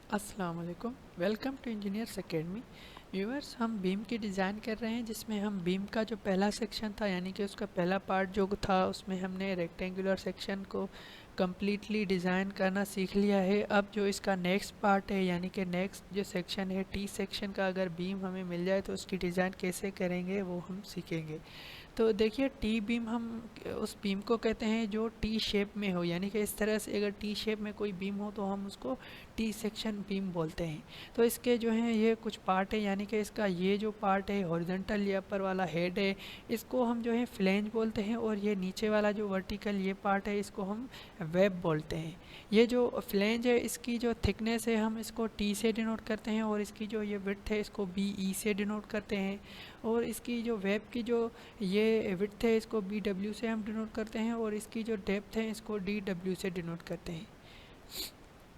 अस्सलाम वालेकुम। Welcome to Engineers Academy. Viewers, हम बीम की डिज़ाइन कर रहे हैं जिसमें हम बीम का जो पहला सेक्शन था यानी कि उसका पहला पार्ट जो था उसमें हमने रेक्टेंगुलर सेक्शन को कम्प्लीटली डिज़ाइन करना सीख लिया है। अब जो इसका नेक्स्ट पार्ट है यानी कि नेक्स्ट जो सेक्शन है टी सेक्शन का, अगर बीम हमें मिल जाए तो उसकी डिज़ाइन कैसे करेंगे वो हम सीखेंगे। तो देखिए, टी बीम हम उस बीम को कहते हैं जो टी शेप में हो, यानी कि इस तरह से अगर टी शेप में कोई बीम हो तो हम उसको टी सेक्शन बीम बोलते हैं। तो इसके जो हैं ये कुछ पार्ट है, यानी कि इसका ये जो पार्ट है हॉरिजॉन्टल, ये अपर वाला हेड है, इसको हम जो है फ्लेंज बोलते हैं, और ये नीचे वाला जो वर्टिकल ये पार्ट है इसको हम वेब बोलते हैं। ये जो फ्लेंज है इसकी जो थिकनेस है हम इसको टी से डिनोट करते हैं, और इसकी जो ये विड्थ है इसको बी ई से डिनोट करते हैं, और इसकी जो वेब की जो ये विड्थ है इसको बी डब्ल्यू से हम डिनोट करते हैं, और इसकी जो डेप्थ है इसको डी डब्ल्यू से डिनोट करते हैं।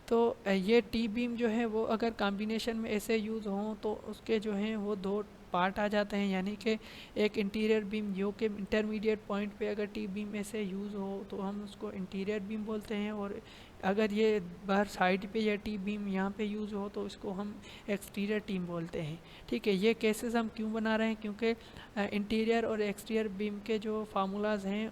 तो ये टी बीम जो है वो अगर कॉम्बिनेशन में ऐसे यूज़ हों तो उसके जो हैं वो दो पार्ट आ जाते हैं, यानी कि एक इंटीरियर बीम जो कि इंटरमीडिएट पॉइंट पे अगर टी बीम ऐसे यूज़ हो तो हम उसको इंटीरियर बीम बोलते हैं, और अगर ये बाहर साइड पे या टी बीम यहाँ पे यूज़ हो तो इसको हम एक्सटीरियर टीम बोलते हैं। ठीक है, ये केसेस हम क्यों बना रहे हैं, क्योंकि इंटीरियर और एक्सटीरियर बीम के जो फार्मूलाज हैं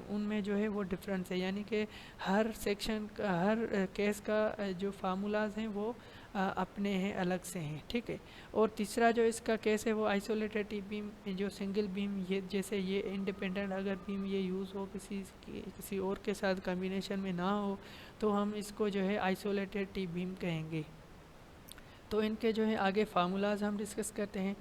उनमें जो है वो डिफरेंस है, यानी कि हर सेक्शन का हर केस का जो फार्मूलाज हैं वो अपने हैं, अलग से हैं। ठीक है, और तीसरा जो इसका केस है वो आइसोलेटेड बीम, जो सिंगल बीम, ये जैसे ये इंडिपेंडेंट अगर बीम ये यूज़ हो किसी और के साथ कॉम्बिनेशन में ना हो तो हम इसको जो है आइसोलेटेड टी बीम कहेंगे। तो इनके जो है आगे फार्मूलाज हम डिस्कस करते हैं।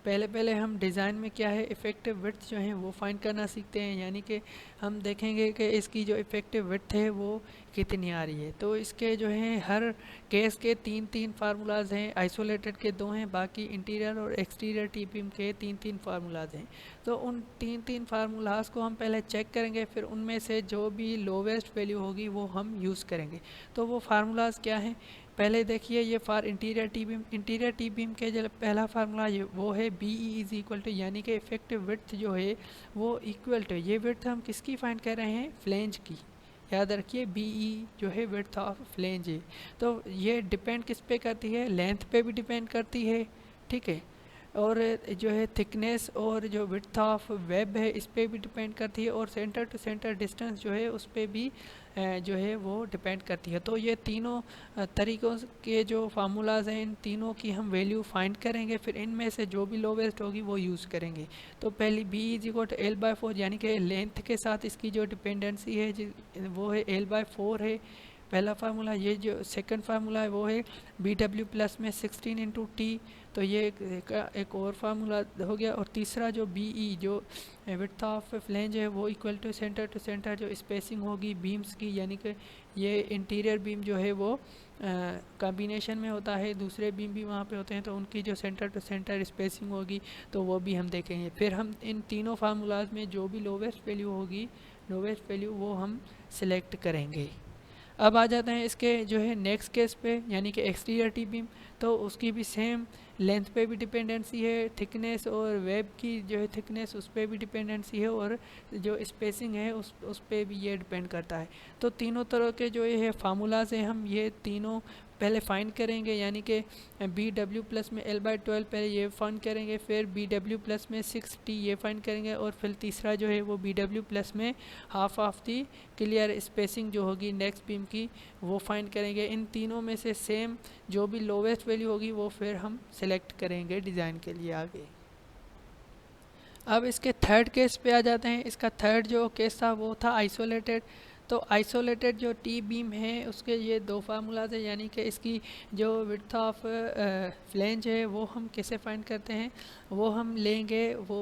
पहले पहले हम डिज़ाइन में क्या है इफ़ेक्टिव विड्थ जो है वो फाइंड करना सीखते हैं, यानी कि हम देखेंगे कि इसकी जो इफ़ेक्टिव विड्थ है वो कितनी आ रही है। तो इसके जो है हर केस के तीन तीन फार्मूलाज हैं, आइसोलेटेड के दो हैं, बाकी इंटीरियर और एक्सटीरियर टी बीम के तीन तीन फार्मूलाज हैं। तो उन तीन तीन फार्मूलाज को हम पहले चेक करेंगे, फिर उनमें से जो भी लोवेस्ट वैल्यू होगी वो हम यूज़ करेंगे। तो वो फार्मूलाज क्या हैं, पहले देखिए ये फॉर इंटीरियर टी बीम के जो पहला फार्मूला वो है B E is equal to, यानी कि इफेक्टिव विड्थ जो है वो इक्वल टू, ये विड्थ हम किसकी फाइंड कर रहे हैं, फ्लेंज की। याद रखिए बी ई जो है विड्थ ऑफ फ्लेंज है। तो ये डिपेंड किस पे करती है, लेंथ पे भी डिपेंड करती है। ठीक है, और जो है थिकनेस और जो विड्थ ऑफ वेब है इस पे भी डिपेंड करती है, और सेंटर टू सेंटर डिस्टेंस जो है उस पे भी जो है वो डिपेंड करती है। तो ये तीनों तरीक़ों के जो फार्मूलाज हैं इन तीनों की हम वैल्यू फाइंड करेंगे, फिर इनमें से जो भी लोवेस्ट होगी वो यूज़ करेंगे। तो पहली B is equal to L by four, यानी कि लेंथ के साथ इसकी जो डिपेंडेंसी है वो है एल बाई फोर है पहला फार्मूला। ये जो सेकंड फार्मूला है वो है बी डब्ल्यू प्लस में 16 इंटू टी, तो ये एक और फार्मूला हो गया। और तीसरा जो बी ई जो विड्थ ऑफ फ्लेंज है वो इक्वल टू सेंटर जो स्पेसिंग होगी बीम्स की, यानी कि ये इंटीरियर बीम जो है वो कॉम्बिनेशन में होता है, दूसरे बीम भी वहाँ पे होते हैं, तो उनकी जो सेंटर टू सेंटर स्पेसिंग होगी तो वो भी हम देखेंगे। फिर हम इन तीनों फार्मूलाज में जो भी लोवेस्ट वैल्यू होगी, लोवेस्ट वैल्यू वो हम सिलेक्ट करेंगे। अब आ जाते हैं इसके जो है नेक्स्ट केस पे, यानी कि एक्सटीरियर टी बीम। तो उसकी भी सेम लेंथ पे भी डिपेंडेंसी है, थिकनेस और वेब की जो है थिकनेस उस पर भी डिपेंडेंसी है, और जो स्पेसिंग है उस पर भी ये डिपेंड करता है। तो तीनों तरह के जो ये है फार्मूलाज हैं हम ये तीनों पहले फाइंड करेंगे, यानी कि बी डब्ल्यू प्लस में एल बाई 12 पहले ये फाइंड करेंगे, फिर बी डब्ल्यू प्लस में 6 टी ये फाइंड करेंगे, और फिर तीसरा जो है वो बी डब्ल्यू प्लस में half of the clear spacing जो होगी नेक्स्ट बीम की वो फाइंड करेंगे। इन तीनों में से सेम जो भी लोवेस्ट वैल्यू होगी वो फिर हम सेलेक्ट करेंगे डिज़ाइन के लिए आगे। अब इसके थर्ड केस पे आ जाते हैं। इसका थर्ड जो केस था वो था आइसोलेटेड। तो आइसोलेटेड जो टी बीम है उसके ये दो फार्मूलाज है, यानी कि इसकी जो विड्थ ऑफ फ्लेंज है वो हम कैसे फाइंड करते हैं, वो हम लेंगे वो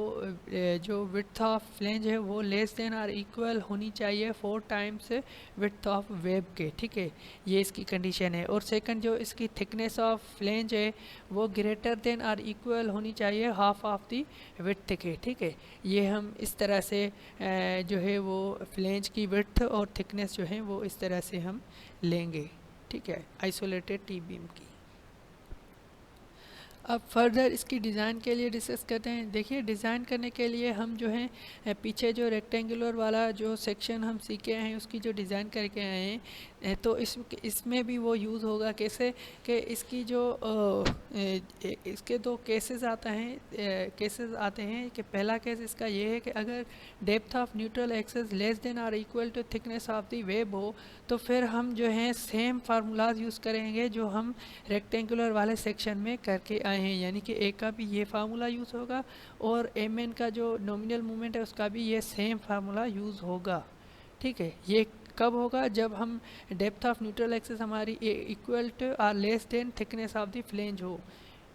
जो विड्थ ऑफ फ्लेंज है वो लेस देन और इक्वल होनी चाहिए 4 टाइम्स विड्थ ऑफ वेब के। ठीक है, ये इसकी कंडीशन है। और सेकंड जो इसकी थिकनेस ऑफ फ्लेंज है वो ग्रेटर देन और इक्वल होनी चाहिए हाफ ऑफ दी विड्थ के। ठीक है, ये हम इस तरह से जो है वो फ्लेंज की विड्थ और थिकनेस जो है वो इस तरह से हम लेंगे। ठीक है, आइसोलेटेड टी बीम की। अब फर्दर इसकी डिज़ाइन के लिए डिस्कस करते हैं। देखिए, डिज़ाइन करने के लिए हम जो है पीछे जो रेक्टेंगुलर वाला जो सेक्शन हम सीखे हैं उसकी जो डिज़ाइन करके आए हैं, तो इसमें भी वो यूज़ होगा कैसे कि इसकी जो इसके दो केसेस आते हैं कि पहला केस इसका ये है कि अगर depth of neutral axis less than और equal to thickness of the web हो तो फिर हम जो है सेम फार्मूलाज यूज़ करेंगे जो हम रेक्टेंगुलर वाले सेक्शन में करके आए हैं, यानी कि ए का भी ये फार्मूला यूज़ होगा और एम एन का जो नॉमिनल मोमेंट है उसका भी ये सेम फार्मूला यूज़ होगा। ठीक है, ये कब होगा? जब हम डेप्थ ऑफ न्यूट्रल एक्सेस हमारी इक्वल टू और less than thickness of the flange हो।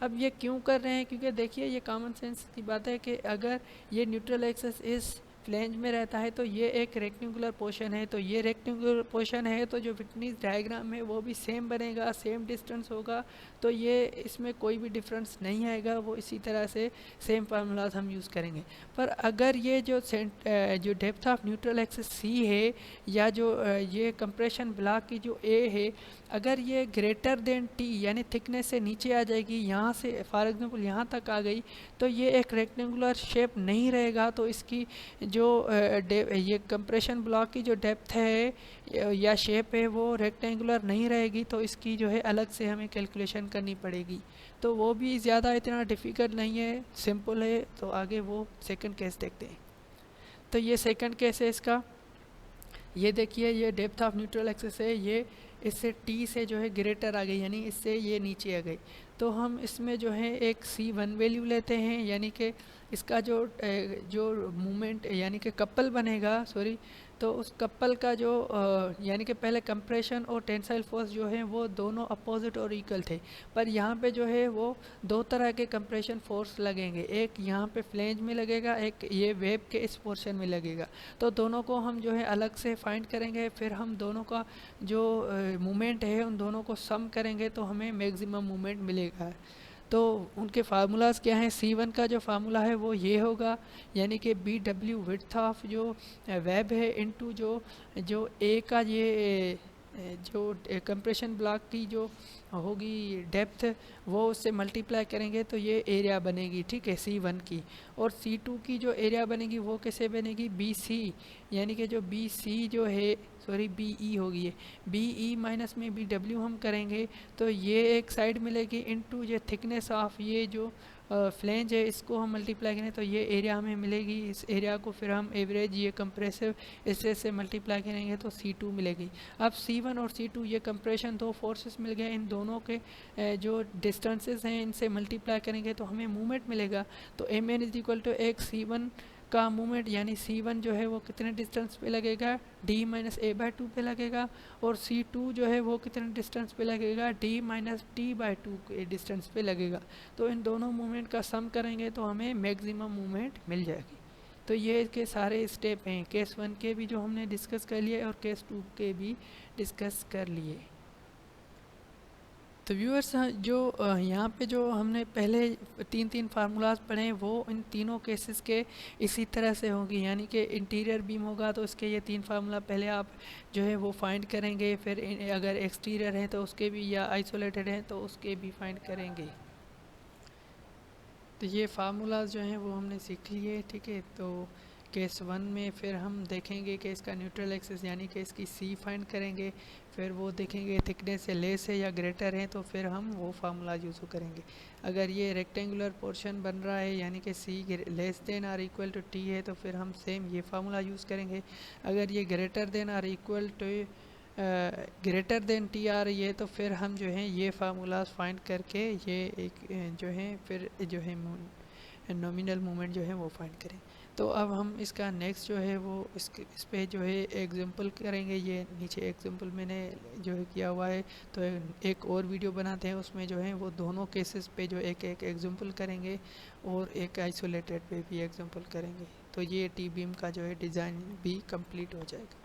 अब ये क्यों कर रहे हैं? क्योंकि देखिए ये कॉमन सेंस की बात है कि अगर ये न्यूट्रल एक्सेस इस फ्लेंज में रहता है तो ये एक रेक्टेंगुलर पोर्शन है, तो ये रेक्टेंगुलर पोर्शन है तो जो विटनीज डायग्राम है वो भी सेम बनेगा, सेम डिस्टेंस होगा, तो ये इसमें कोई भी डिफरेंस नहीं आएगा, वो इसी तरह से सेम फार्मूलाज हम यूज़ करेंगे। पर अगर ये जो डेप्थ ऑफ न्यूट्रल एक्सेस सी है या जो ये कंप्रेशन ब्लॉक की जो ए है, अगर ये ग्रेटर देन टी यानी थिकनेस से नीचे आ जाएगी, यहाँ से फॉर एग्जांपल यहाँ तक आ गई, तो ये एक रेक्टेंगुलर शेप नहीं रहेगा, तो इसकी जो ये कंप्रेशन ब्लॉक की जो डेप्थ है या शेप है वो रेक्टेंगुलर नहीं रहेगी, तो इसकी जो है अलग से हमें कैलकुलेशन करनी पड़ेगी। तो वो भी ज़्यादा इतना डिफ़िकल्ट नहीं है, सिंपल है। तो आगे वो सेकंड केस देखते हैं। तो ये सेकंड केस है इसका, ये देखिए ये डेप्थ ऑफ न्यूट्रल एक्सेस है, ये इससे टी से जो है ग्रेटर आ गई, यानी इससे ये नीचे आ गई। तो हम इसमें जो है एक C1 वैल्यू लेते हैं, यानी कि इसका जो मूवमेंट यानी कि कपल बनेगा, सॉरी, तो उस कपल का जो यानी कि पहले कंप्रेशन और टेंसाइल फोर्स जो है वो दोनों अपोजिट और इक्वल थे, पर यहाँ पे जो है वो दो तरह के कंप्रेशन फोर्स लगेंगे, एक यहाँ पे फ्लेंज में लगेगा, एक ये वेब के इस पोर्शन में लगेगा। तो दोनों को हम जो है अलग से फाइंड करेंगे, फिर हम दोनों का जो मूवमेंट है उन दोनों को सम करेंगे तो हमें मैक्सिमम मूवमेंट मिलेगा। तो उनके फार्मूलाज क्या हैं? C1 का जो फार्मूला है वो ये होगा, यानी कि BW विड्थ ऑफ जो वेब है इनटू जो जो ए का ये जो कंप्रेशन ब्लॉक की जो होगी डेप्थ, वो उससे मल्टीप्लाई करेंगे तो ये एरिया बनेगी, ठीक है, C1 की। और C2 की जो एरिया बनेगी वो कैसे बनेगी? BC, यानी कि जो BC जो है, सॉरी BE होगी, ये BE माइनस में BW हम करेंगे तो ये एक साइड मिलेगी इनटू ये थिकनेस ऑफ ये जो फ्लेंज है, इसको हम मल्टीप्लाई करें तो ये एरिया हमें मिलेगी। इस एरिया को फिर हम एवरेज ये कंप्रेसिव इससे से मल्टीप्लाई करेंगे तो C2 मिलेगी। अब C1 और C2 ये कंप्रेशन दो फोर्सेस मिल गए, इन दोनों के जो डिस्टेंसेस हैं इनसे मल्टीप्लाई करेंगे तो हमें मूवमेंट मिलेगा। तो Mn इज इक्वल टू एक C1 का मूवमेंट, यानी C1 जो है वो कितने डिस्टेंस पे लगेगा? D माइनस A/2 पे लगेगा, और C2 जो है वो कितने डिस्टेंस पे लगेगा? D माइनस T/2 के डिस्टेंस पे लगेगा। तो इन दोनों मूवमेंट का सम करेंगे तो हमें मैक्सिमम मूवमेंट मिल जाएगी। तो ये के सारे स्टेप हैं, केस 1 के भी जो हमने डिस्कस कर लिए और केस 2 के भी डिस्कस कर लिए। तो व्यूअर्स जो यहाँ पे जो हमने पहले तीन फार्मूलाज पढ़े हैं वो इन तीनों केसेस के इसी तरह से होंगी, यानी कि इंटीरियर बीम होगा तो उसके ये तीन फार्मूला पहले आप जो है वो फाइंड करेंगे, फिर अगर एक्सटीरियर है तो उसके भी, या आइसोलेटेड है तो उसके भी फाइंड करेंगे। तो ये फार्मूलाज जो हैं वो हमने सीख लिए, ठीक है। तो केस 1 में फिर हम देखेंगे कि इसका न्यूट्रल एक्सेस यानी कि इसकी C फाइंड करेंगे, फिर वो देखेंगे थिकनेस से लेस है या ग्रेटर है तो फिर हम वो फार्मूला यूज़ करेंगे। अगर ये रेक्टेंगुलर पोर्शन बन रहा है यानी कि C लेस देन और इक्वल टू T है तो फिर हम सेम ये फार्मूला यूज़ करेंगे। अगर ये ग्रेटर देन और equal to greater than T आ रही है तो फिर हम जो है ये फार्मूलाज फाइंड करके ये एक जो है फिर जो है नॉमिनल मोमेंट जो है वो फाइंड करें। तो अब हम इसका नेक्स्ट जो है वो इस पे जो है एग्जांपल करेंगे। ये नीचे एग्जांपल मैंने जो है किया हुआ है, तो एक और वीडियो बनाते हैं उसमें जो है वो दोनों केसेस पे जो एक एग्जांपल करेंगे और एक आइसोलेटेड पे भी एग्जांपल करेंगे। तो ये टी बीम का जो है डिज़ाइन भी कंप्लीट हो जाएगा।